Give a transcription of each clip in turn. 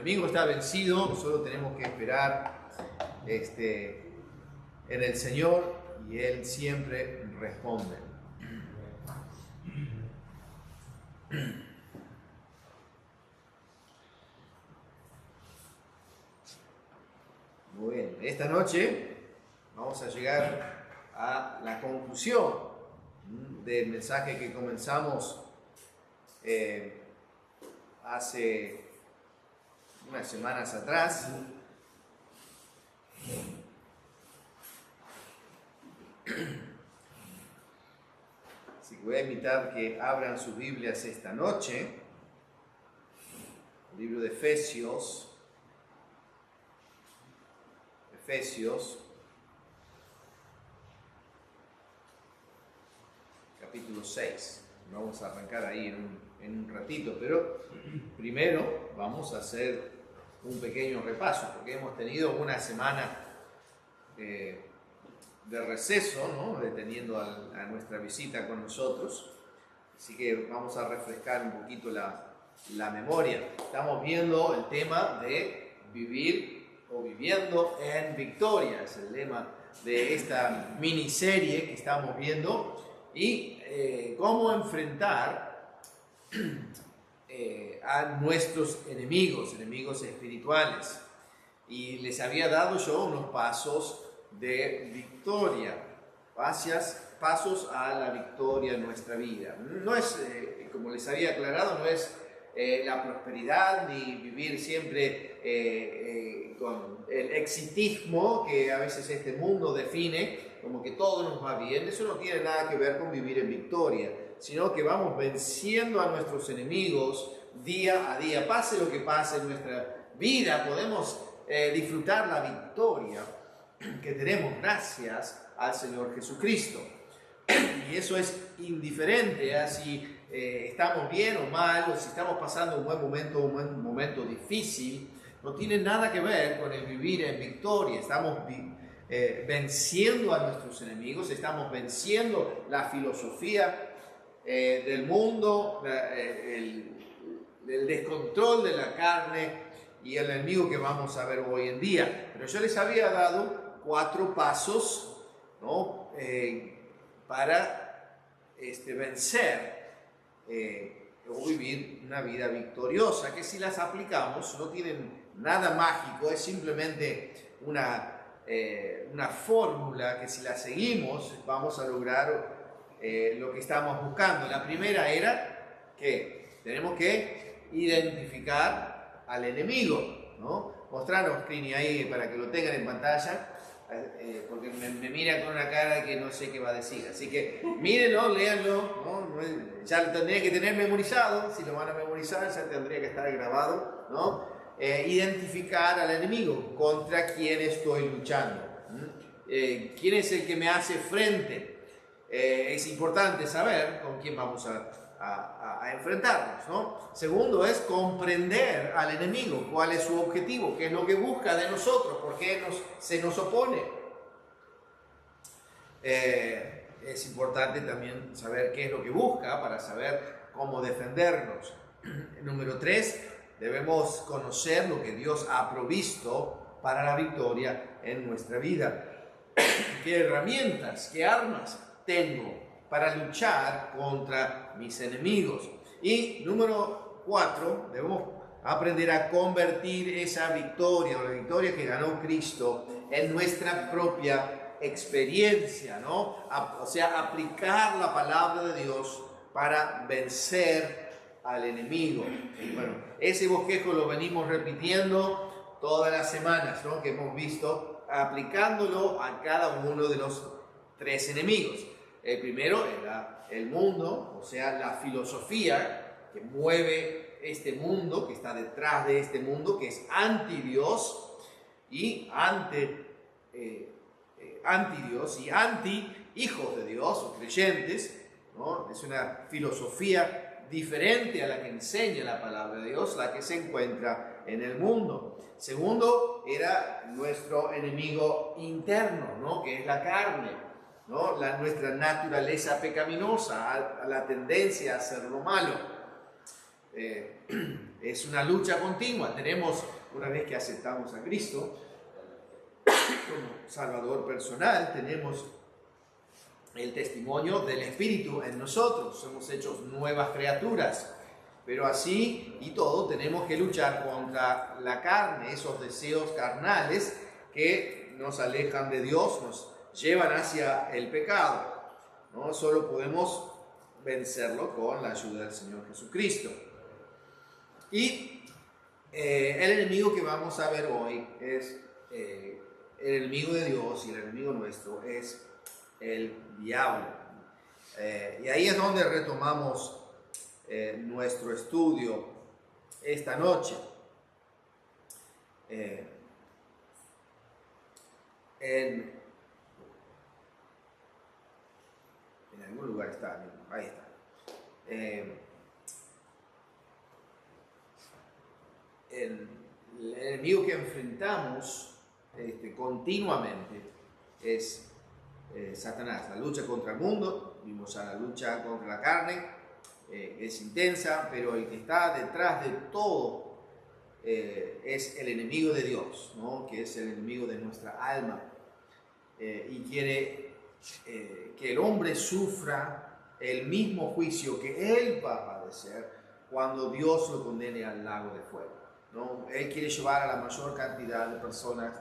enemigo está vencido, solo tenemos que esperar en el Señor y Él siempre responde. Muy bien, esta noche vamos a llegar a la conclusión del mensaje que comenzamos hace unas semanas atrás. Así que voy a invitar que abran sus Biblias esta noche, el libro de Efesios, capítulo 6. Vamos a arrancar ahí en un ratito, pero primero vamos a hacer un pequeño repaso, porque hemos tenido una semana de receso, ¿no? Deteniendo a nuestra visita con nosotros. Así que vamos a refrescar un poquito la memoria. Estamos viendo el tema de vivir o viviendo en victoria, es el lema de esta miniserie que estamos viendo, y cómo enfrentar a nuestros enemigos espirituales. Y les había dado yo unos pasos de victoria, pasos a la victoria en nuestra vida. No es, como les había aclarado, no es la prosperidad ni vivir siempre con el exitismo que a veces este mundo define, como que todo nos va bien. Eso no tiene nada que ver con vivir en victoria, sino que vamos venciendo a nuestros enemigos día a día. Pase lo que pase en nuestra vida, podemos disfrutar la victoria que tenemos gracias al Señor Jesucristo. Y eso es indiferente a si estamos bien o mal, o si estamos pasando un buen momento o un momento difícil. No tiene nada que ver con el vivir en victoria. Estamos venciendo a nuestros enemigos, estamos venciendo la filosofía del mundo, el descontrol de la carne y el enemigo que vamos a ver hoy en día. Pero yo les había dado 4 pasos, ¿no? Para vencer o vivir una vida victoriosa, que si las aplicamos no tienen nada mágico, es simplemente una fórmula que si la seguimos vamos a lograr lo que estamos buscando. La primera era que tenemos que identificar al enemigo, ¿no? Mostraros, Crini, ahí para que lo tengan en pantalla. Porque me mira con una cara que no sé qué va a decir, así que mírenlo, léanlo, ¿no? Ya lo tendría que tener memorizado. Si lo van a memorizar ya tendría que estar grabado, ¿no? Identificar al enemigo, contra quién estoy luchando, quién es el que me hace frente. Es importante saber con quién vamos a enfrentarnos, ¿no? Segundo es comprender al enemigo, cuál es su objetivo, qué es lo que busca de nosotros, por qué se nos opone. Es importante también saber qué es lo que busca para saber cómo defendernos. Número 3, debemos conocer lo que Dios ha provisto para la victoria en nuestra vida. ¿Qué herramientas, qué armas tengo para luchar contra mis enemigos? Y número 4, debemos aprender a convertir esa victoria o la victoria que ganó Cristo en nuestra propia experiencia, ¿no? O sea, aplicar la palabra de Dios para vencer al enemigo. Y bueno, ese bosquejo lo venimos repitiendo todas las semanas, ¿no? Que hemos visto, aplicándolo a cada uno de los 3 enemigos. El primero era el mundo, o sea, la filosofía que mueve este mundo, que está detrás de este mundo, que es anti-Dios y anti-Dios y anti-hijos de Dios o creyentes, ¿no? Es una filosofía diferente a la que enseña la palabra de Dios, la que se encuentra en el mundo. Segundo, era nuestro enemigo interno, ¿no? Que es la carne, ¿no? Nuestra naturaleza pecaminosa, a la tendencia a hacer lo malo. es una lucha continua. Tenemos, una vez que aceptamos a Cristo como Salvador personal, tenemos el testimonio del Espíritu en nosotros, somos hechos nuevas criaturas, pero así y todo tenemos que luchar contra la carne, esos deseos carnales que nos alejan de Dios, nos llevan hacia el pecado, ¿no? Solo podemos vencerlo con la ayuda del Señor Jesucristo. Y el enemigo que vamos a ver hoy es el enemigo de Dios, y el enemigo nuestro es el diablo. Y ahí es donde retomamos nuestro estudio esta noche. En algún lugar está, ahí está. El enemigo que enfrentamos continuamente es Satanás. La lucha contra el mundo, vimos a la lucha contra la carne, es intensa, pero el que está detrás de todo es el enemigo de Dios, ¿no? Que es el enemigo de nuestra alma, y quiere que el hombre sufra el mismo juicio que él va a padecer cuando Dios lo condene al lago de fuego, ¿no? Él quiere llevar a la mayor cantidad de personas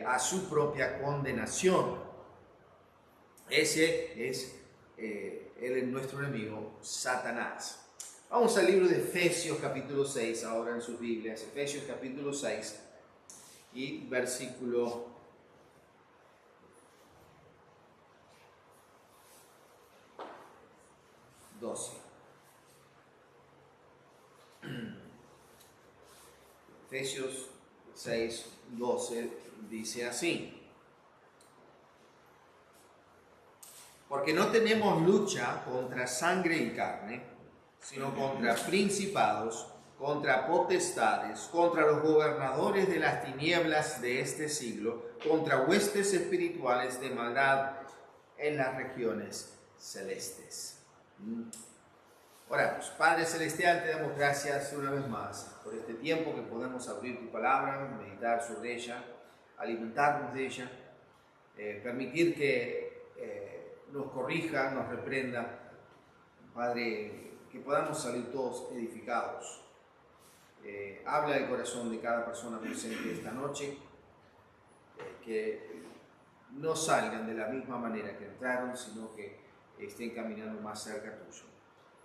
a su propia condenación. Ese es nuestro enemigo, Satanás. Vamos al libro de Efesios capítulo 6, ahora en sus Biblias. Efesios capítulo 6 y versículo 12. Efesios 6, 12 dice así: porque no tenemos lucha contra sangre y carne, sino contra principados, contra potestades, contra los gobernadores de las tinieblas de este siglo, contra huestes espirituales de maldad en las regiones celestes. Oramos. Padre Celestial, te damos gracias una vez más por este tiempo que podemos abrir tu palabra, meditar sobre ella, alimentarnos de ella, permitir que nos corrija, nos reprenda, Padre, que podamos salir todos edificados. Habla del corazón de cada persona presente esta noche, que no salgan de la misma manera que entraron, sino que estén caminando más cerca tuyo.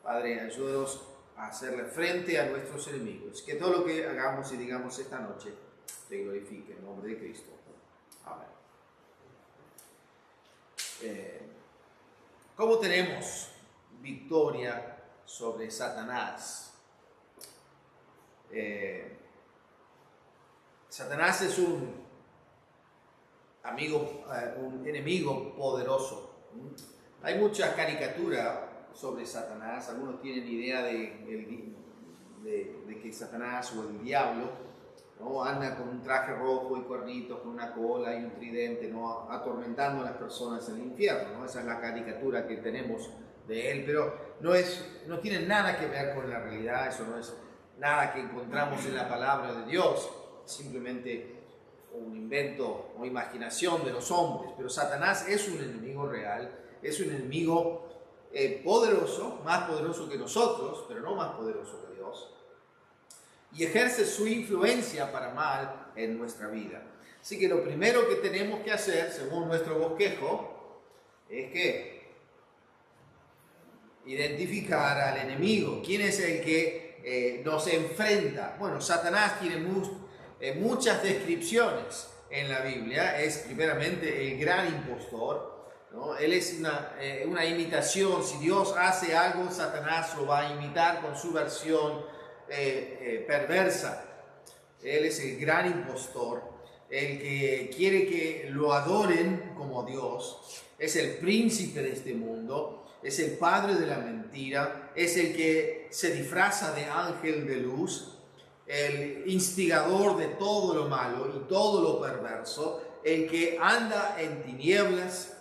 Padre, ayúdanos a hacerle frente a nuestros enemigos, que todo lo que hagamos y digamos esta noche te glorifique en nombre de Cristo. Amén. ¿Cómo tenemos victoria sobre Satanás? Satanás es un enemigo poderoso. Hay mucha caricatura sobre Satanás. Algunos tienen idea de que Satanás o el diablo, ¿no?, anda con un traje rojo y cuernitos, con una cola y un tridente, ¿no?, atormentando a las personas en el infierno, ¿no? Esa es la caricatura que tenemos de él, pero no tiene nada que ver con la realidad. Eso no es nada que encontramos en la palabra de Dios, simplemente un invento o imaginación de los hombres. Pero Satanás es un enemigo real, es un enemigo poderoso, más poderoso que nosotros, pero no más poderoso que Dios, y ejerce su influencia para mal en nuestra vida. Así que lo primero que tenemos que hacer, según nuestro bosquejo, es que identificar al enemigo. ¿Quién es el que nos enfrenta? Bueno, Satanás tiene muchas descripciones en la Biblia. Es primeramente el gran impostor, ¿no? Él es una imitación. Si Dios hace algo, Satanás lo va a imitar con su versión perversa. Él es el gran impostor, el que quiere que lo adoren como Dios. Es el príncipe de este mundo, es el padre de la mentira, es el que se disfraza de ángel de luz, el instigador de todo lo malo y todo lo perverso, el que anda en tinieblas.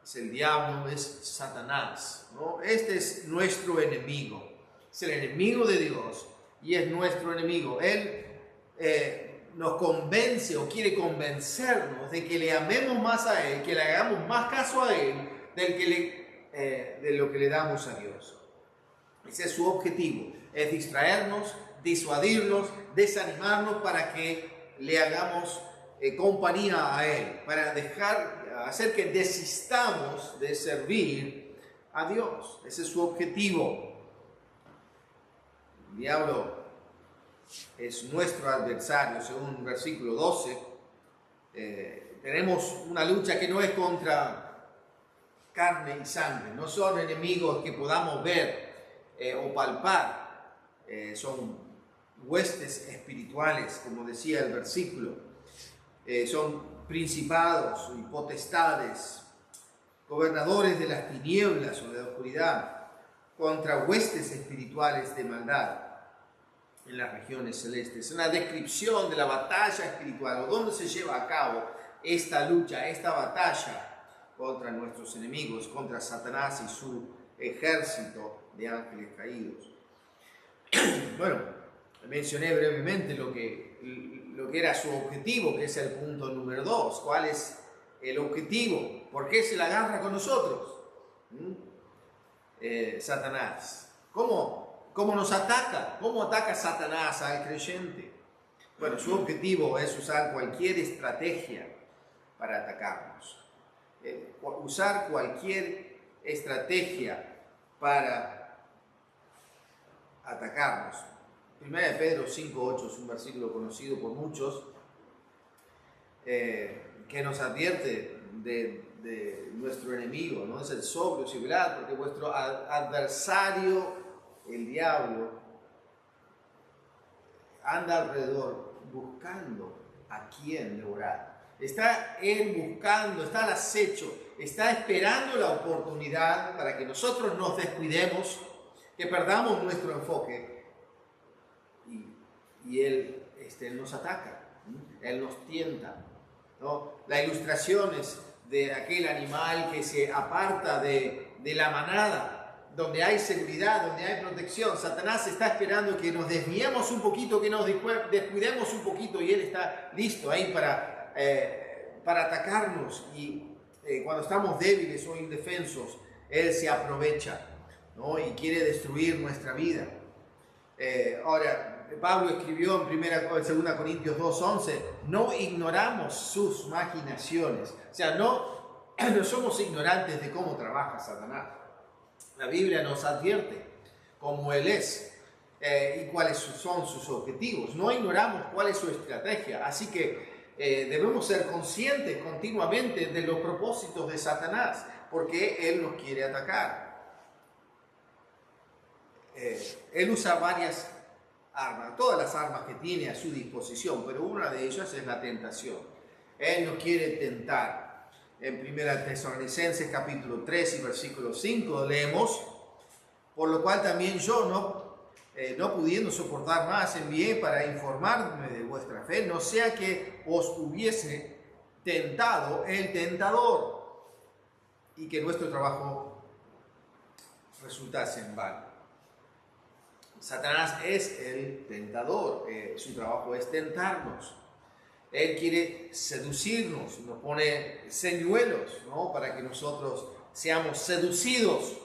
Es el diablo, es Satanás, ¿no? Este es nuestro enemigo. es el enemigo de Dios y es nuestro enemigo. Él nos convence o quiere convencernos de que le amemos más a Él, que le hagamos más caso a Él de lo que le damos a Dios. Ese es su objetivo, es distraernos, disuadirnos, desanimarnos para que le hagamos compañía a Él, para hacer que desistamos de servir a Dios. Ese es su objetivo. El diablo es nuestro adversario, según el versículo 12. Tenemos una lucha que no es contra carne y sangre, no son enemigos que podamos ver o palpar, son huestes espirituales, como decía el versículo, son principados y potestades, gobernadores de las tinieblas o de la oscuridad, contra huestes espirituales de maldad en las regiones celestes. Es una descripción de la batalla espiritual, o dónde se lleva a cabo esta lucha, esta batalla contra nuestros enemigos, contra Satanás y su ejército de ángeles caídos. Bueno, mencioné brevemente lo que era su objetivo, que es el punto número 2. ¿Cuál es el objetivo? ¿Por qué se la agarra con nosotros? Satanás. ¿Cómo nos ataca? ¿Cómo ataca Satanás al creyente? Bueno, su objetivo es usar cualquier estrategia para atacarnos. Usar cualquier estrategia para atacarnos. 1 Pedro 5:8 es un versículo conocido por muchos que nos advierte de nuestro enemigo, ¿no? Es el sobrio y velad, porque vuestro adversario, el diablo, anda alrededor buscando a quien devorar. Está él buscando, está al acecho, está esperando la oportunidad para que nosotros nos descuidemos, que perdamos nuestro enfoque y él nos ataca, él nos tienta, ¿no? La ilustración es de aquel animal que se aparta de la manada, donde hay seguridad, donde hay protección. Satanás está esperando que nos desviemos un poquito, que nos descuidemos un poquito, y él está listo ahí para atacarnos. Y cuando estamos débiles o indefensos, él se aprovecha, ¿no? Y quiere destruir nuestra vida. Ahora, Pablo escribió en 2 Corintios 2:11, no ignoramos sus maquinaciones. O sea, no somos ignorantes de cómo trabaja Satanás. La Biblia nos advierte cómo él es y cuáles son sus objetivos. No ignoramos cuál es su estrategia. Así que debemos ser conscientes continuamente de los propósitos de Satanás, porque él nos quiere atacar. Él usa varias armas, todas las armas que tiene a su disposición, pero una de ellas es la tentación. Él nos quiere tentar. En 1 Tesalonicenses capítulo 3 y versículo 5 leemos, por lo cual también yo, no pudiendo soportar más, envié para informarme de vuestra fe, no sea que os hubiese tentado el tentador y que nuestro trabajo resultase en vano. Satanás es el tentador, su trabajo es tentarnos. Él quiere seducirnos, nos pone señuelos, ¿no? Para que nosotros seamos seducidos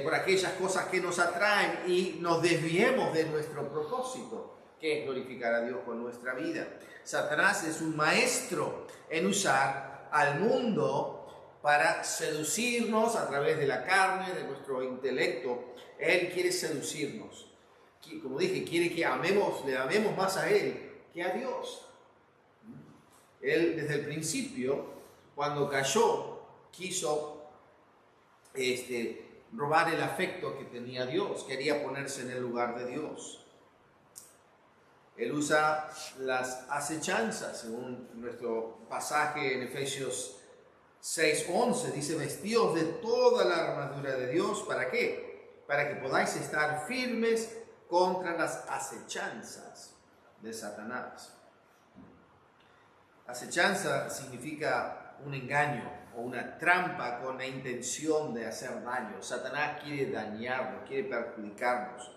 por aquellas cosas que nos atraen y nos desviemos de nuestro propósito, que es glorificar a Dios con nuestra vida. Satanás es un maestro en usar al mundo para seducirnos a través de la carne, de nuestro intelecto. Él quiere seducirnos. Como dije, quiere que le amemos más a Él que a Dios. Él desde el principio, cuando cayó, quiso robar el afecto que tenía Dios, quería ponerse en el lugar de Dios. Él usa las acechanzas, según nuestro pasaje en Efesios 6:11, dice, vestidos de toda la armadura de Dios, ¿para qué? Para que podáis estar firmes contra las acechanzas de Satanás. Acechanza significa un engaño o una trampa con la intención de hacer daño. Satanás quiere dañarnos, quiere perjudicarnos.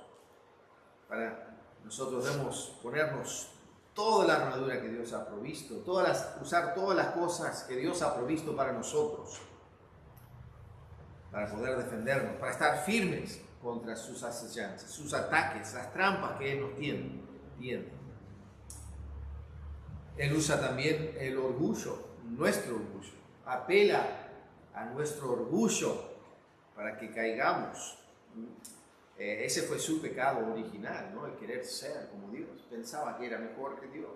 Nosotros debemos ponernos toda la armadura que Dios ha provisto, usar todas las cosas que Dios ha provisto para nosotros, para poder defendernos, para estar firmes contra sus acechanzas, sus ataques, las trampas que Él nos tiende. Él usa también el orgullo, nuestro orgullo, apela a nuestro orgullo para que caigamos. Ese fue su pecado original, ¿no? El querer ser como Dios. Pensaba que era mejor que Dios,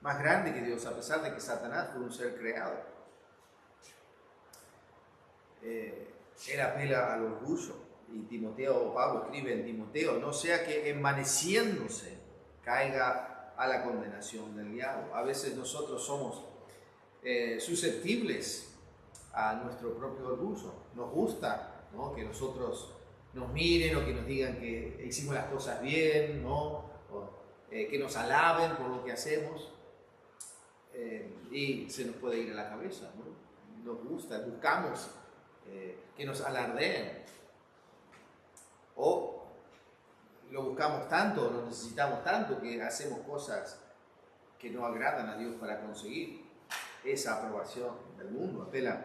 más grande que Dios, a pesar de que Satanás fue un ser creado. Él apela al orgullo. Y Pablo escribe en Timoteo, no sea que envaneciéndose caiga a la condenación del diablo. A veces nosotros somos susceptibles a nuestro propio orgullo. Nos gusta, ¿no?, que nosotros nos miren o que nos digan que hicimos las cosas bien, ¿no?, o que nos alaben por lo que hacemos, y se nos puede ir a la cabeza, ¿no? Nos gusta, buscamos que nos alardeen, o lo buscamos tanto, lo necesitamos tanto que hacemos cosas que no agradan a Dios para conseguir esa aprobación del mundo. Apela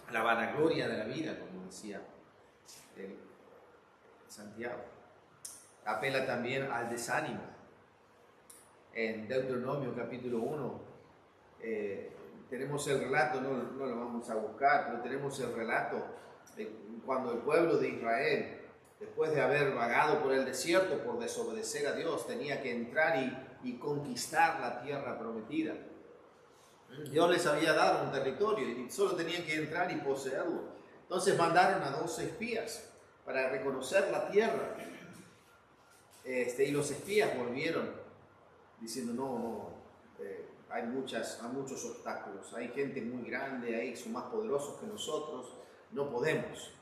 a la vanagloria de la vida, como decía Santiago. Apela también al desánimo. En Deuteronomio capítulo 1 tenemos el relato, no lo vamos a buscar, pero tenemos el relato de cuando el pueblo de Israel, después de haber vagado por el desierto por desobedecer a Dios, tenía que entrar y conquistar la tierra prometida. Dios les había dado un territorio y solo tenían que entrar y poseerlo. Entonces mandaron a 12 espías para reconocer la tierra. Y los espías volvieron diciendo, hay muchos obstáculos, hay gente muy grande ahí, son más poderosos que nosotros, no podemos.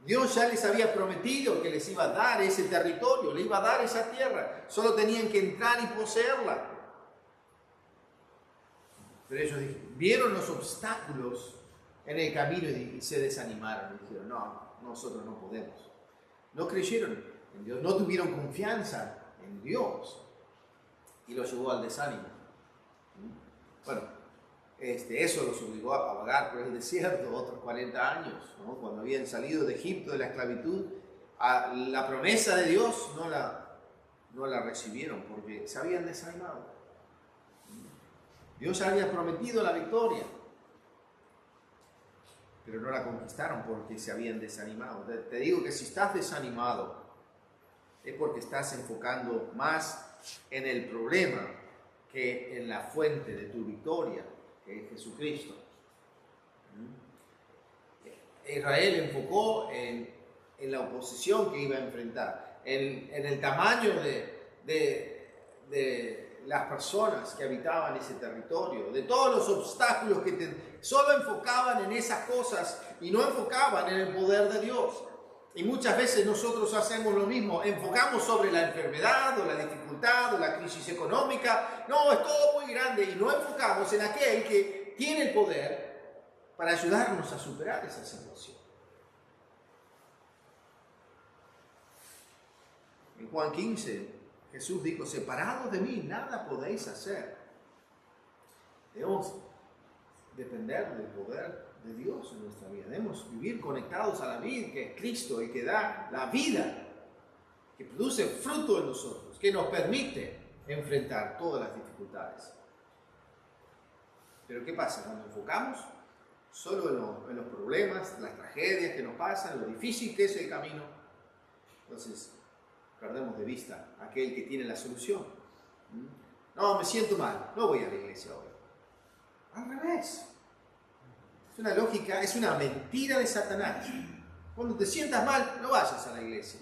Dios ya les había prometido que les iba a dar ese territorio, les iba a dar esa tierra, solo tenían que entrar y poseerla. Pero ellos vieron los obstáculos en el camino y se desanimaron y dijeron, no, nosotros no podemos. No creyeron en Dios, no tuvieron confianza en Dios y los llevó al desánimo. Bueno, eso los obligó a vagar por el desierto otros 40 años, ¿no? Cuando habían salido de Egipto, de la esclavitud, la promesa de Dios no la recibieron porque se habían desanimado. Dios había prometido la victoria, pero no la conquistaron porque se habían desanimado. Te digo que si estás desanimado es porque estás enfocando más en el problema que en la fuente de tu victoria, que es Jesucristo. Israel enfocó en la oposición que iba a enfrentar, en el tamaño de las personas que habitaban ese territorio, de todos los obstáculos que solo enfocaban en esas cosas y no enfocaban en el poder de Dios. Y muchas veces nosotros hacemos lo mismo, enfocamos sobre la enfermedad o la dificultad o la crisis económica. No, es todo muy grande y no enfocamos en aquel que tiene el poder para ayudarnos a superar esa situación. En Juan 15, Jesús dijo, separados de mí, nada podéis hacer. Debemos depender del poder de Dios en nuestra vida. Debemos vivir conectados a la vida, que es Cristo, el que da la vida, que produce fruto en nosotros, que nos permite enfrentar todas las dificultades. Pero ¿qué pasa? Cuando enfocamos solo en los problemas, las tragedias que nos pasan, lo difícil que es el camino, entonces perdemos de vista a aquel que tiene la solución. No, me siento mal, no voy a la iglesia hoy. Al revés. Es una lógica, es una mentira de Satanás. Cuando te sientas mal, no vayas a la iglesia.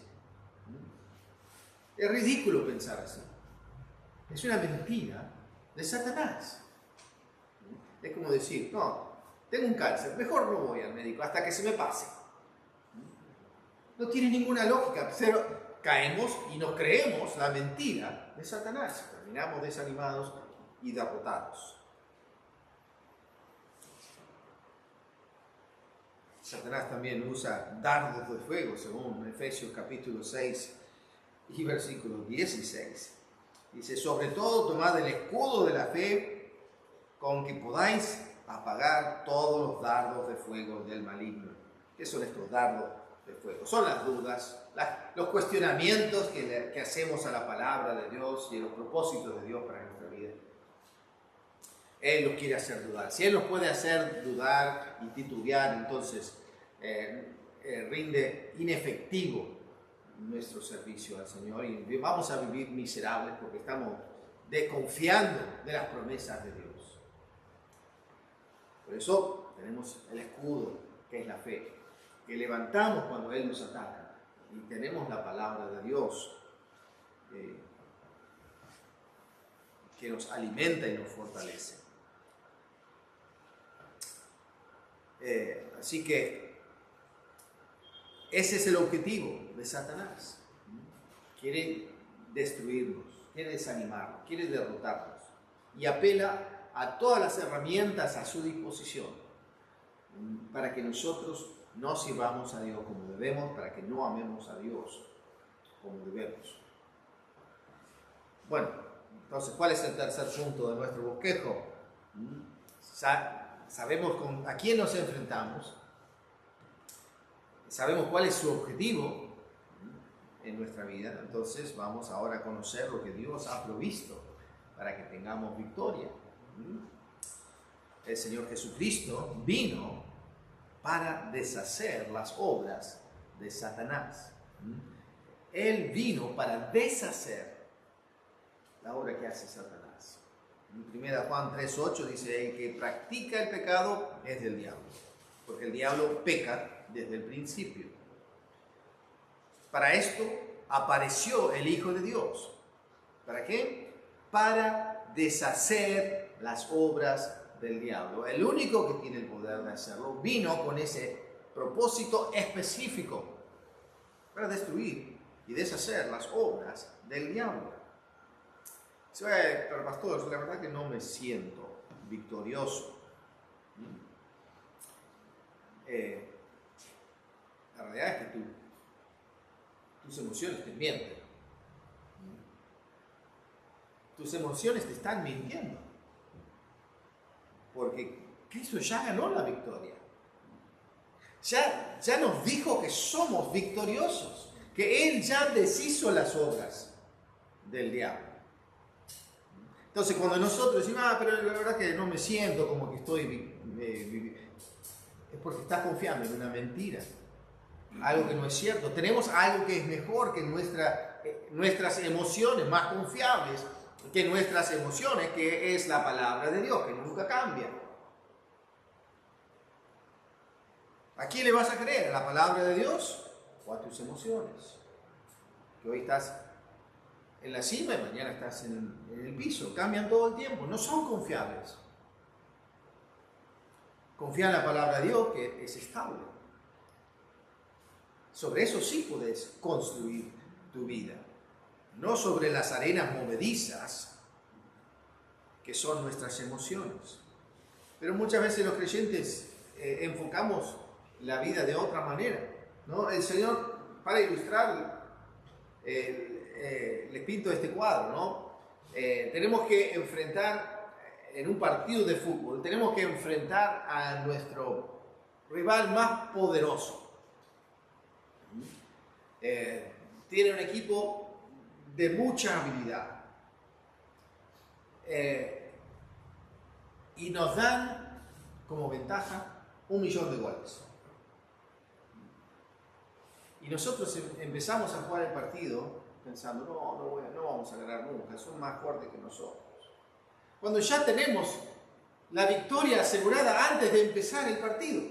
Es ridículo pensar así. Es una mentira de Satanás. Es como decir, no, tengo un cáncer, mejor no voy al médico hasta que se me pase. No tiene ninguna lógica, pero caemos y nos creemos la mentira de Satanás. Terminamos desanimados y derrotados. Satanás también usa dardos de fuego, según Efesios capítulo 6, Y versículo 16 dice: sobre todo tomad el escudo de la fe, con que podáis apagar todos los dardos de fuego del maligno. ¿Qué son estos dardos de fuego? Son las dudas, los cuestionamientos que hacemos a la palabra de Dios y a los propósitos de Dios para nuestra vida. Él nos quiere hacer dudar. Si Él nos puede hacer dudar y titubear, entonces rinde inefectivo nuestro servicio al Señor y vamos a vivir miserables porque estamos desconfiando de las promesas de Dios. Por eso tenemos el escudo, que es la fe, que levantamos cuando Él nos ataca, y tenemos la palabra de Dios que nos alimenta y nos fortalece. Así que ese es el objetivo de Satanás. Quiere destruirnos, quiere desanimarnos, quiere derrotarnos y apela a todas las herramientas a su disposición para que nosotros no sirvamos a Dios como debemos, para que no amemos a Dios como debemos. Bueno, entonces, ¿cuál es el tercer punto de nuestro bosquejo? Sabemos a quién nos enfrentamos, sabemos cuál es su objetivo en nuestra vida, entonces vamos ahora a conocer lo que Dios ha provisto para que tengamos victoria. El Señor Jesucristo vino para deshacer las obras de Satanás. Él vino para deshacer la obra que hace Satanás. En 1 Juan 3:8 dice: el que practica el pecado es del diablo, porque el diablo peca desde el principio. Para esto apareció el Hijo de Dios. ¿Para qué? Para deshacer las obras del diablo. El único que tiene el poder de hacerlo vino con ese propósito específico, para destruir y deshacer las obras del diablo. Pero pastor, la verdad que no me siento victorioso. La realidad es que tus emociones te mienten. Tus emociones te están mintiendo. Porque Cristo ya ganó la victoria. Ya nos dijo que somos victoriosos, que Él ya deshizo las obras del diablo. Entonces, cuando nosotros decimos: pero la verdad que no me siento como que estoy, es porque estás confiando en una mentira, algo que no es cierto. Tenemos algo que es mejor que nuestras emociones, más confiables que nuestras emociones, que es la palabra de Dios, que nunca cambia. ¿A quién le vas a creer? ¿A la palabra de Dios o a tus emociones? Que hoy estás en la cima y mañana estás en el piso. Cambian todo el tiempo, no son confiables. Confía en la palabra de Dios, que es estable. Sobre eso sí puedes construir tu vida. No sobre las arenas movedizas que son nuestras emociones. Pero muchas veces los creyentes enfocamos la vida de otra manera, ¿no? El Señor, para ilustrar, les pinto este cuadro, ¿no? Tenemos que enfrentar en un partido de fútbol, tenemos que enfrentar a nuestro rival más poderoso. Tiene un equipo de mucha habilidad. Y nos dan como ventaja 1 millón de goles. Y nosotros empezamos a jugar el partido pensando: no vamos a ganar nunca, son más fuertes que nosotros. Cuando ya tenemos la victoria asegurada antes de empezar el partido.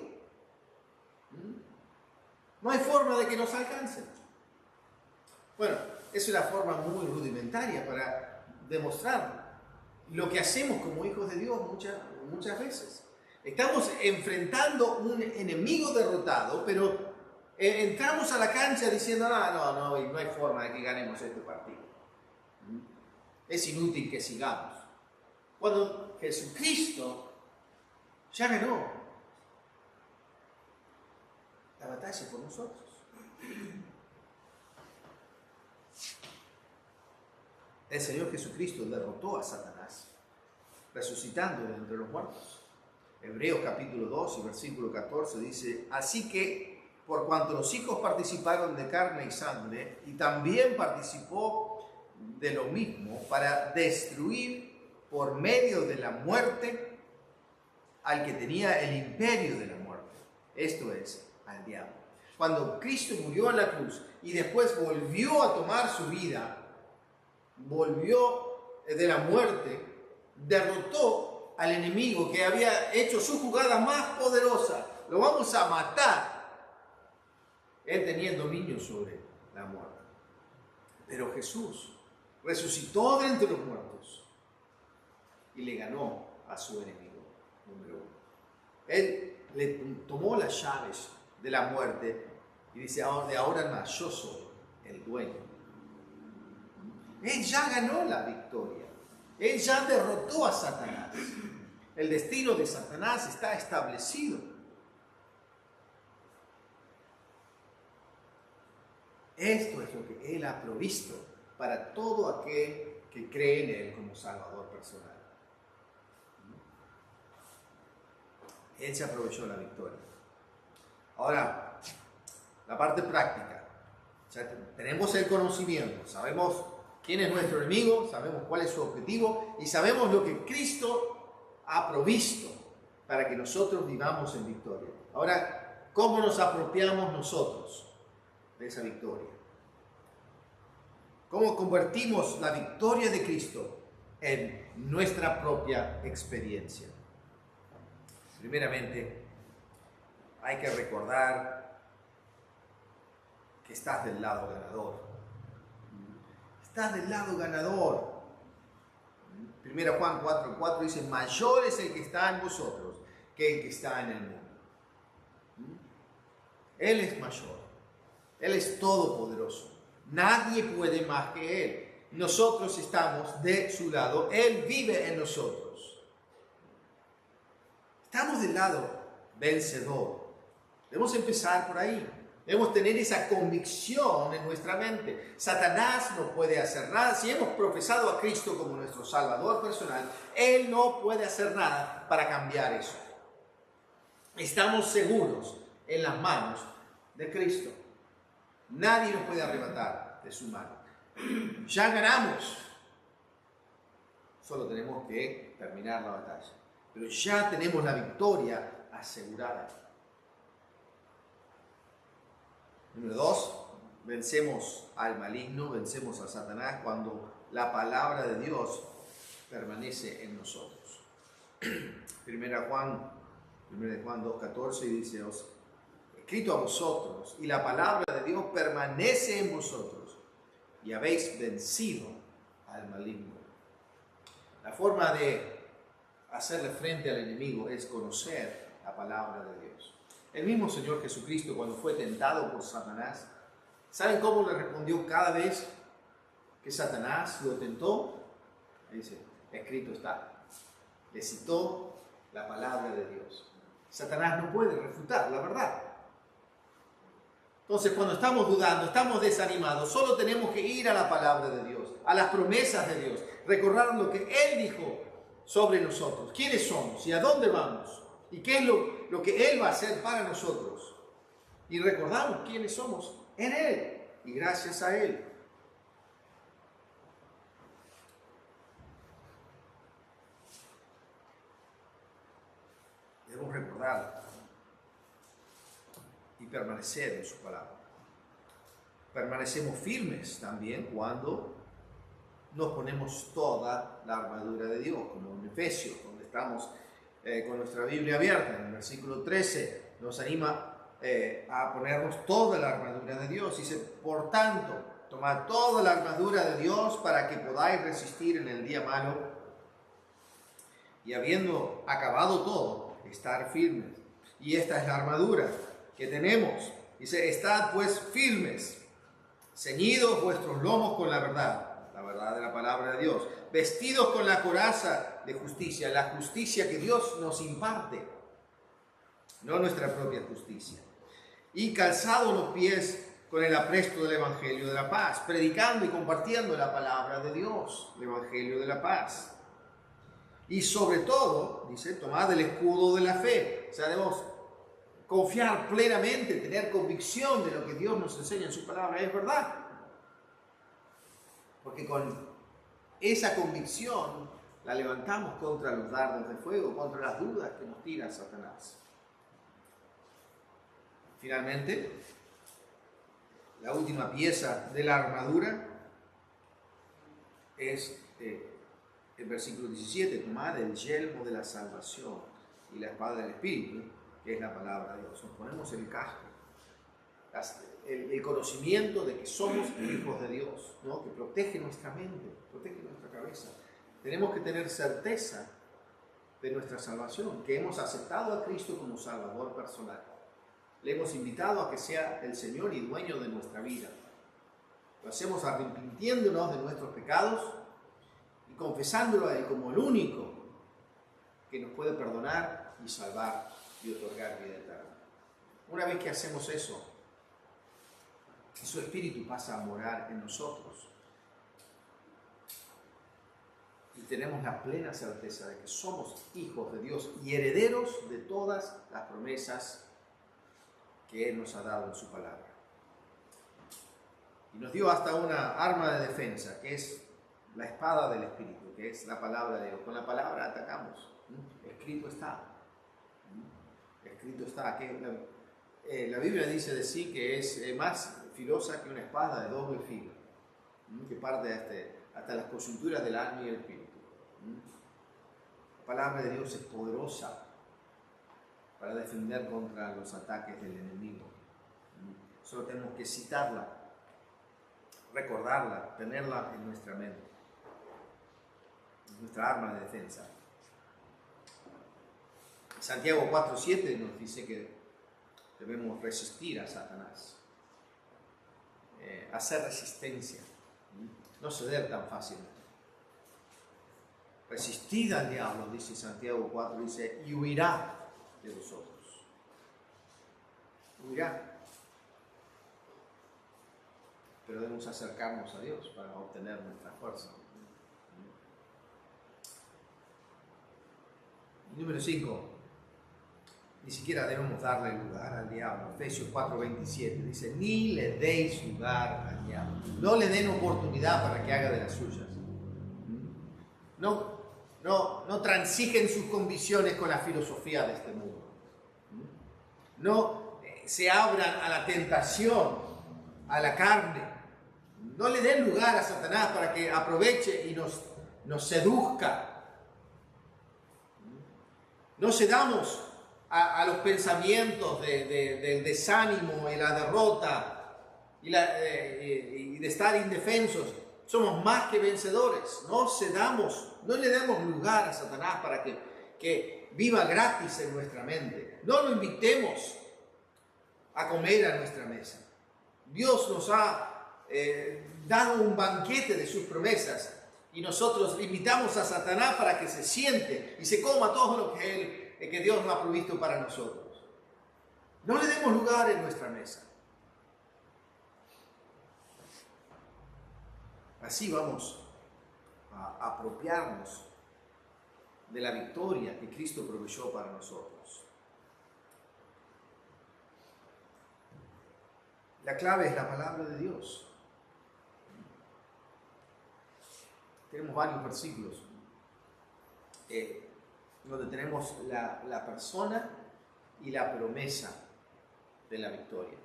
No hay forma de que nos alcancen. Bueno, es una forma muy rudimentaria para demostrar lo que hacemos como hijos de Dios muchas veces. Estamos enfrentando un enemigo derrotado, pero entramos a la cancha diciendo: no hay forma de que ganemos este partido. Es inútil que sigamos. Cuando Jesucristo ya ganó la batalla por nosotros. El Señor Jesucristo derrotó a Satanás, resucitando de entre los muertos. Hebreos capítulo 2 y versículo 14 dice: así que por cuanto los hijos participaron de carne y sangre, y también participó de lo mismo para destruir por medio de la muerte al que tenía el imperio de la muerte, esto es, al diablo. Cuando Cristo murió en la cruz y después volvió a tomar su vida, volvió de la muerte, derrotó al enemigo que había hecho su jugada más poderosa. Lo vamos a matar. Él tenía dominio sobre la muerte. Pero Jesús resucitó de entre los muertos y le ganó a su enemigo número uno. Él le tomó las llaves de la muerte y dice: de ahora en más yo soy el dueño. Él ya ganó la victoria. Él ya derrotó a Satanás. El destino de Satanás está establecido. Esto es lo que Él ha provisto para todo aquel que cree en Él como Salvador personal. Él se aprovechó de la victoria. Ahora, la parte práctica. Ya tenemos el conocimiento, sabemos quién es nuestro enemigo, sabemos cuál es su objetivo y sabemos lo que Cristo ha provisto para que nosotros vivamos en victoria. Ahora, ¿cómo nos apropiamos nosotros de esa victoria? ¿Cómo convertimos la victoria de Cristo en nuestra propia experiencia? Primeramente, hay que recordar que estás del lado ganador. Estás del lado ganador. 1 Juan 4:4 dice: mayor es el que está en vosotros que el que está en el mundo. Él es mayor. Él es todopoderoso. Nadie puede más que Él. Nosotros estamos de su lado. Él vive en nosotros. Estamos del lado vencedor. Debemos empezar por ahí. Debemos tener esa convicción en nuestra mente. Satanás no puede hacer nada. Si hemos profesado a Cristo como nuestro Salvador personal, Él no puede hacer nada para cambiar eso. Estamos seguros en las manos de Cristo. Nadie nos puede arrebatar de su mano. Ya ganamos. Solo tenemos que terminar la batalla. Pero ya tenemos la victoria asegurada. Número 2, vencemos al maligno, vencemos a Satanás cuando la palabra de Dios permanece en nosotros. 1 Juan 2:14 dice: escrito a vosotros, y la palabra de Dios permanece en vosotros, y habéis vencido al maligno. La forma de hacerle frente al enemigo es conocer la palabra de Dios. El mismo Señor Jesucristo, cuando fue tentado por Satanás, ¿saben cómo le respondió cada vez que Satanás lo tentó? Le dice: escrito está. Le citó la palabra de Dios. Satanás no puede refutar la verdad. Entonces, cuando estamos dudando, estamos desanimados, solo tenemos que ir a la palabra de Dios, a las promesas de Dios, recordar lo que Él dijo sobre nosotros, quiénes somos y a dónde vamos, y qué es lo que Él va a hacer para nosotros. Y recordamos quiénes somos en Él y gracias a Él. Debemos recordar y permanecer en su palabra. Permanecemos firmes también cuando nos ponemos toda la armadura de Dios, como en Efesios, donde estamos con nuestra Biblia abierta. En el versículo 13 nos anima a ponernos toda la armadura de Dios. Dice: por tanto, tomad toda la armadura de Dios para que podáis resistir en el día malo, y habiendo acabado todo, estar firmes. Y esta es la armadura que tenemos. Dice: estad pues firmes, ceñidos vuestros lomos con la verdad de la palabra de Dios, vestidos con la coraza de justicia, la justicia que Dios nos imparte, no nuestra propia justicia, y calzados los pies con el apresto del Evangelio de la paz, predicando y compartiendo la palabra de Dios, el Evangelio de la paz. Y sobre todo, dice, tomad el escudo de la fe. O sea, debemos confiar plenamente, tener convicción de lo que Dios nos enseña en su palabra, es verdad. Porque con esa convicción la levantamos contra los dardos de fuego, contra las dudas que nos tira Satanás. Finalmente, la última pieza de la armadura es el versículo 17, tomad el yelmo de la salvación y la espada del Espíritu, que es la palabra de Dios. Nos ponemos el casco, el conocimiento de que somos hijos de Dios, ¿no? Que protege nuestra mente, protege nuestra cabeza. Tenemos que tener certeza de nuestra salvación, que hemos aceptado a Cristo como Salvador personal. Le hemos invitado a que sea el Señor y dueño de nuestra vida. Lo hacemos arrepintiéndonos de nuestros pecados y confesándolo a Él como el único que nos puede perdonar y salvar y otorgar vida eterna. Una vez que hacemos eso, su Espíritu pasa a morar en nosotros. Y tenemos la plena certeza de que somos hijos de Dios y herederos de todas las promesas que Él nos ha dado en su palabra. Y nos dio hasta una arma de defensa, que es la espada del Espíritu, que es la palabra de Dios. Con la palabra atacamos. Escrito está. Escrito está. Que la Biblia dice de sí que es más filosa que una espada de doble filo, que parte hasta las coyunturas del alma y el espíritu. La palabra de Dios es poderosa para defender contra los ataques del enemigo. Solo tenemos que citarla, recordarla, tenerla en nuestra mente. Es nuestra arma de defensa. Santiago 4:7 nos dice que debemos resistir a Satanás, hacer resistencia, no ceder tan fácilmente. Resistid al diablo, dice Santiago 4, dice, y huirá de vosotros. Huirá. Pero debemos acercarnos a Dios para obtener nuestra fuerza. Y número 5. Ni siquiera debemos darle lugar al diablo. Efesios 4:27 dice, ni le deis lugar al diablo. No le den oportunidad para que haga de las suyas. No transigen sus convicciones con la filosofía de este mundo. No se abran a la tentación, a la carne. No le den lugar a Satanás para que aproveche y nos seduzca. No cedamos a los pensamientos del desánimo y la derrota y de estar indefensos. Somos más que vencedores. No cedamos, no le demos lugar a Satanás para que viva gratis en nuestra mente. No lo invitemos a comer a nuestra mesa. Dios nos ha dado un banquete de sus promesas y nosotros invitamos a Satanás para que se siente y se coma todo lo que Dios nos ha provisto para nosotros. No le demos lugar en nuestra mesa. Así vamos a apropiarnos de la victoria que Cristo proveyó para nosotros. La clave es la palabra de Dios. Tenemos varios versículos donde tenemos la persona y la promesa de la victoria.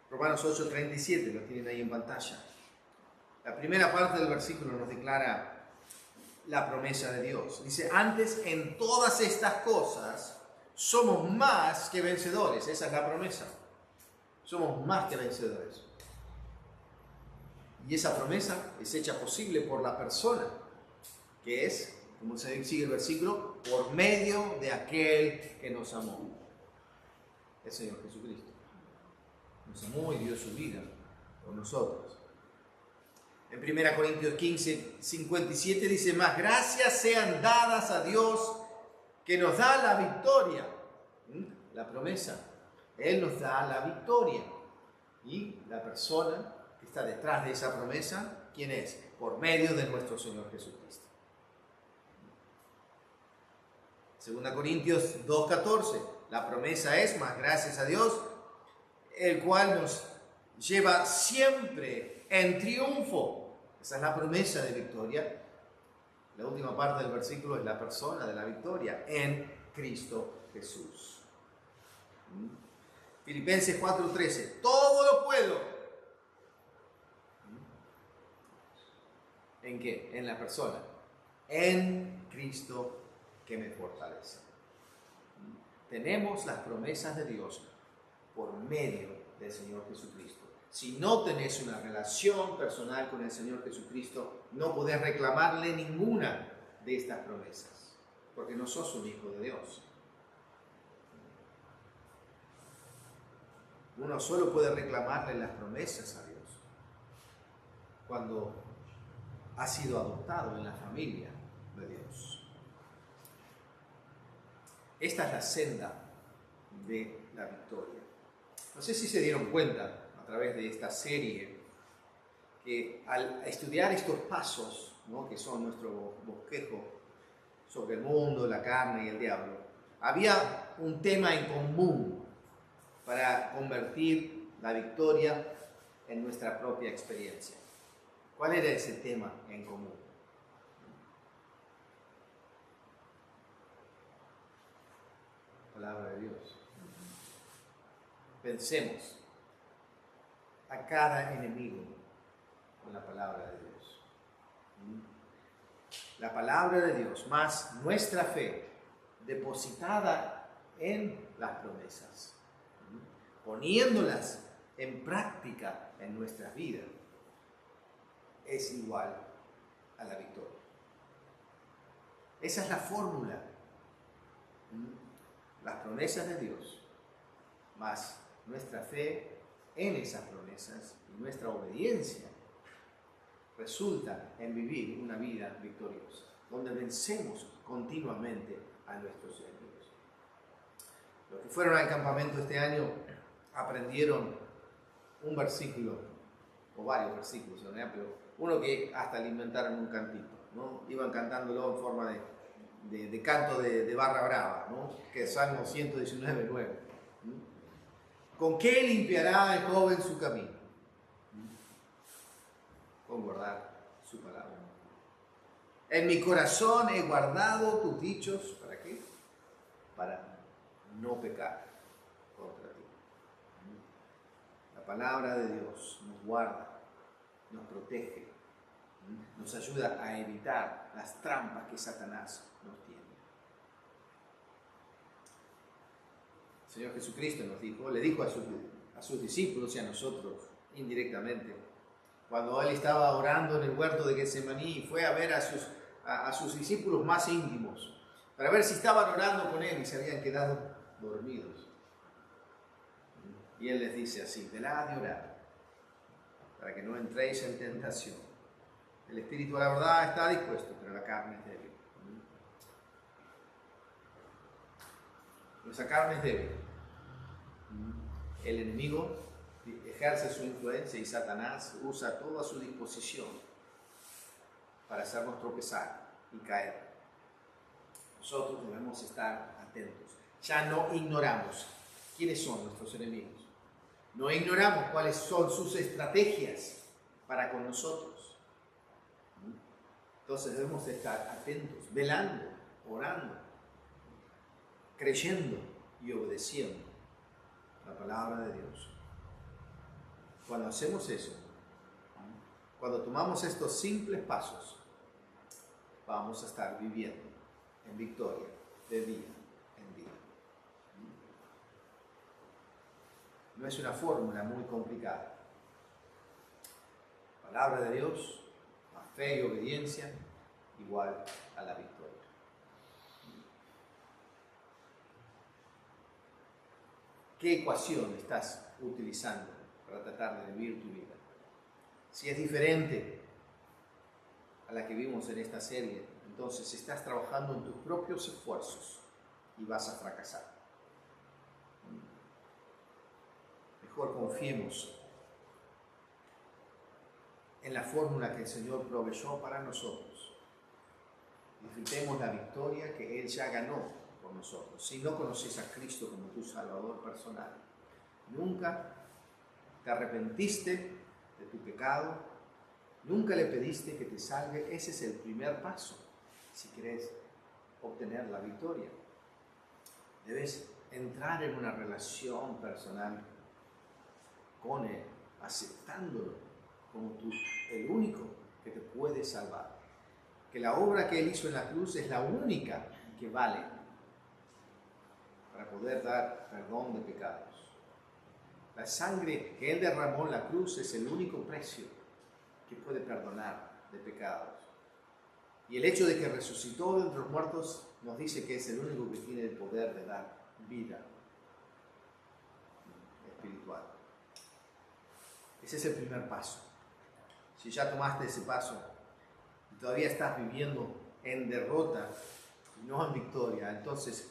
Romanos 8:37, lo tienen ahí en pantalla. La primera parte del versículo nos declara la promesa de Dios. Dice, antes en todas estas cosas somos más que vencedores. Esa es la promesa. Somos más que vencedores. Y esa promesa es hecha posible por la persona, que es, como se sigue el versículo, por medio de aquel que nos amó, el Señor Jesucristo. Nos amó y dio su vida por nosotros. En 1 Corintios 15:57 dice, más gracias sean dadas a Dios que nos da la victoria, la promesa, Él nos da la victoria. Y la persona que está detrás de esa promesa, ¿quién es? Por medio de nuestro Señor Jesucristo. 2 Corintios 2:14, la promesa es, más gracias a Dios, el cual nos lleva siempre en triunfo. Esa es la promesa de victoria. La última parte del versículo es la persona de la victoria, en Cristo Jesús. Filipenses 4:13, todo lo puedo. ¿En qué? En la persona, en Cristo que me fortalece. Tenemos las promesas de Dios por medio del Señor Jesucristo. Si no tenés una relación personal con el Señor Jesucristo, no podés reclamarle ninguna de estas promesas, porque no sos un hijo de Dios. Uno solo puede reclamarle las promesas a Dios cuando ha sido adoptado en la familia de Dios. Esta es la senda de la victoria. No sé si se dieron cuenta a través de esta serie que al estudiar estos pasos, ¿no?, que son nuestro bosquejo sobre el mundo, la carne y el diablo, había un tema en común para convertir la victoria en nuestra propia experiencia. ¿Cuál era ese tema en común? Palabra de Dios. Vencemos a cada enemigo con la palabra de Dios. La palabra de Dios más nuestra fe depositada en las promesas, poniéndolas en práctica en nuestras vidas, es igual a la victoria. Esa es la fórmula. Las promesas de Dios, más nuestra fe en esas promesas y nuestra obediencia, resulta en vivir una vida victoriosa, donde vencemos continuamente a nuestros enemigos. Los que fueron al campamento este año aprendieron un versículo, o varios versículos, ¿no?, pero uno que hasta le inventaron un cantito, ¿no? Iban cantándolo en forma de canto de barra brava, ¿no?, que es Salmo 119:9. ¿Con qué limpiará el joven su camino? Con guardar su palabra. En mi corazón he guardado tus dichos, ¿para qué? Para no pecar contra ti. La palabra de Dios nos guarda, nos protege, nos ayuda a evitar las trampas que Satanás nos tiene. El Señor Jesucristo nos dijo, le dijo a sus discípulos y a nosotros indirectamente, cuando Él estaba orando en el huerto de Getsemaní y fue a ver a sus discípulos más íntimos, para ver si estaban orando con Él y se habían quedado dormidos. Y Él les dice así, velad y orad, para que no entréis en tentación. El espíritu, la verdad, está dispuesto, pero la carne es débil. Nuestra carne es débil. El enemigo ejerce su influencia y Satanás usa toda su disposición para hacernos tropezar y caer. Nosotros debemos estar atentos. Ya no ignoramos quiénes son nuestros enemigos. No ignoramos cuáles son sus estrategias para con nosotros. Entonces debemos estar atentos, velando, orando, creyendo y obedeciendo la palabra de Dios. Cuando hacemos eso, cuando tomamos estos simples pasos, vamos a estar viviendo en victoria de día en día. No es una fórmula muy complicada. Palabra de Dios, más fe y obediencia, igual a la victoria. ¿Qué ecuación estás utilizando para tratar de vivir tu vida? Si es diferente a la que vimos en esta serie, entonces estás trabajando en tus propios esfuerzos y vas a fracasar. Mejor confiemos en la fórmula que el Señor proveyó para nosotros. Disfrutemos la victoria que Él ya ganó por nosotros. Si no conoces a Cristo como tu Salvador personal, nunca te arrepentiste de tu pecado, nunca le pediste que te salve, ese es el primer paso si querés obtener la victoria. Debes entrar en una relación personal con Él, aceptándolo como el único que te puede salvar. Que la obra que Él hizo en la cruz es la única que vale para poder dar perdón de pecados. La sangre que Él derramó en la cruz es el único precio que puede perdonar de pecados. Y el hecho de que resucitó de entre los muertos nos dice que es el único que tiene el poder de dar vida espiritual. Ese es el primer paso. Si ya tomaste ese paso y todavía estás viviendo en derrota y no en victoria, entonces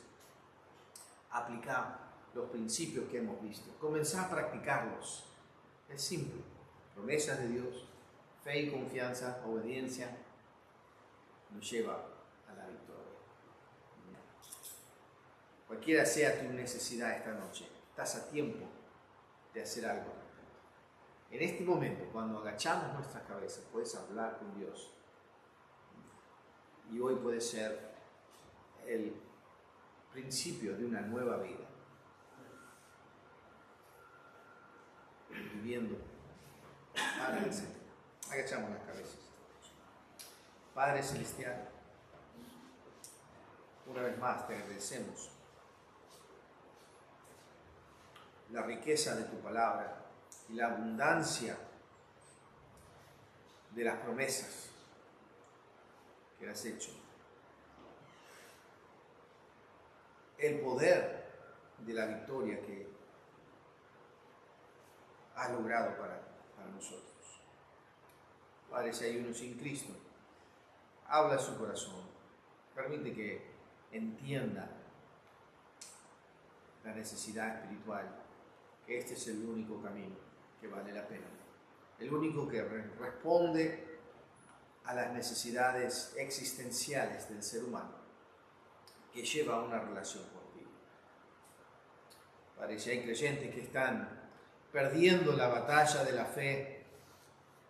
aplica los principios que hemos visto. Comenzá a practicarlos. Es simple. Promesas de Dios, fe y confianza, obediencia, nos lleva a la victoria. Cualquiera sea tu necesidad esta noche, estás a tiempo de hacer algo. En este momento, cuando agachamos nuestras cabezas, puedes hablar con Dios. Y hoy puede ser el principio de una nueva vida. Viviendo para el Señor. Agachamos las cabezas. Padre Celestial, una vez más te agradecemos la riqueza de tu palabra y la abundancia de las promesas que has hecho. El poder de la victoria que has logrado para nosotros. Padre, si hay uno sin Cristo, habla a su corazón, permite que entienda la necesidad espiritual, que este es el único camino que vale la pena, el único que responde a las necesidades existenciales del ser humano, que lleva a una relación contigo. Padre, si hay creyentes que están perdiendo la batalla de la fe,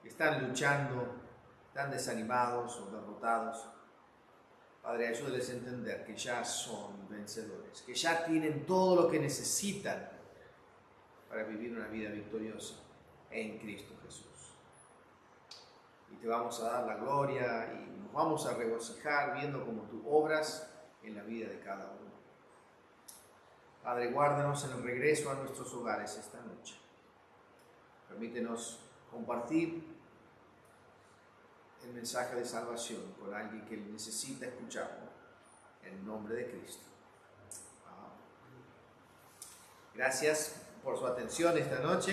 que están luchando, están desanimados o derrotados, Padre, ayúdales a entender que ya son vencedores, que ya tienen todo lo que necesitan para vivir una vida victoriosa en Cristo Jesús. Y te vamos a dar la gloria y nos vamos a regocijar viendo cómo tú obras en la vida de cada uno. Padre, guárdanos en el regreso a nuestros hogares esta noche. Permítenos compartir el mensaje de salvación con alguien que necesita escucharlo, en el nombre de Cristo. Amén. Gracias por su atención esta noche.